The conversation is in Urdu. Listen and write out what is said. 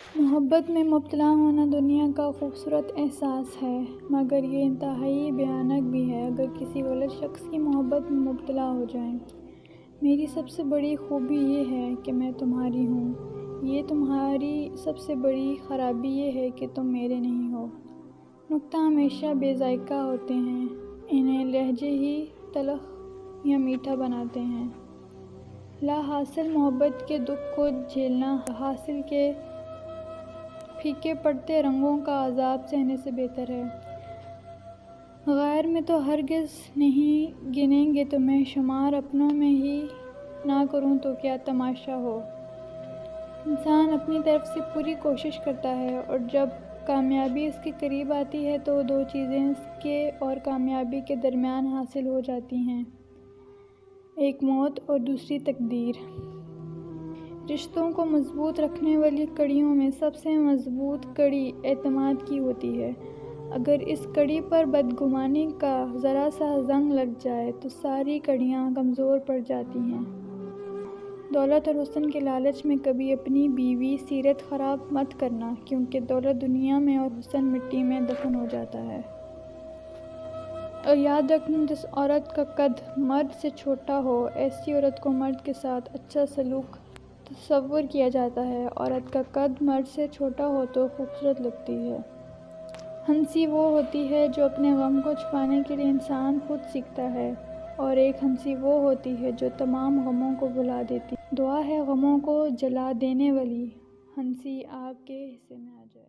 محبت میں مبتلا ہونا دنیا کا خوبصورت احساس ہے، مگر یہ انتہائی بھیانک بھی ہے اگر کسی غلط شخص کی محبت میں مبتلا ہو جائیں۔ میری سب سے بڑی خوبی یہ ہے کہ میں تمہاری ہوں، یہ تمہاری سب سے بڑی خرابی یہ ہے کہ تم میرے نہیں ہو۔ نکتہ ہمیشہ بے ذائقہ ہوتے ہیں، انہیں لہجے ہی تلخ یا میٹھا بناتے ہیں۔ لا حاصل محبت کے دکھ کو جھیلنا حاصل کے پھیکے پڑتے رنگوں کا عذاب سہنے سے بہتر ہے۔ غیر میں تو ہرگز نہیں گنیں گے تمہیں شمار، اپنوں میں ہی نہ کروں تو کیا تماشا ہو۔ انسان اپنی طرف سے پوری کوشش کرتا ہے اور جب کامیابی اس کے قریب آتی ہے تو دو چیزیں اس کے اور کامیابی کے درمیان حاصل ہو جاتی ہیں، ایک موت اور دوسری تقدیر۔ رشتوں کو مضبوط رکھنے والی کڑیوں میں سب سے مضبوط کڑی اعتماد کی ہوتی ہے۔ اگر اس کڑی پر بدگمانی کا ذرا سا زنگ لگ جائے تو ساری کڑیاں کمزور پڑ جاتی ہیں۔ دولت اور حسن کے لالچ میں کبھی اپنی بیوی سیرت خراب مت کرنا، کیونکہ دولت دنیا میں اور حسن مٹی میں دفن ہو جاتا ہے۔ اور یاد رکھنا، جس عورت کا قد مرد سے چھوٹا ہو، ایسی عورت کو مرد کے ساتھ اچھا سلوک تصور کیا جاتا ہے۔ عورت کا قد مرد سے چھوٹا ہو تو خوبصورت لگتی ہے۔ ہنسی وہ ہوتی ہے جو اپنے غم کو چھپانے کے لیے انسان خود سیکھتا ہے، اور ایک ہنسی وہ ہوتی ہے جو تمام غموں کو بھلا دیتی ہے۔ دعا ہے غموں کو جلا دینے والی ہنسی آپ کے حصے میں آ جائے۔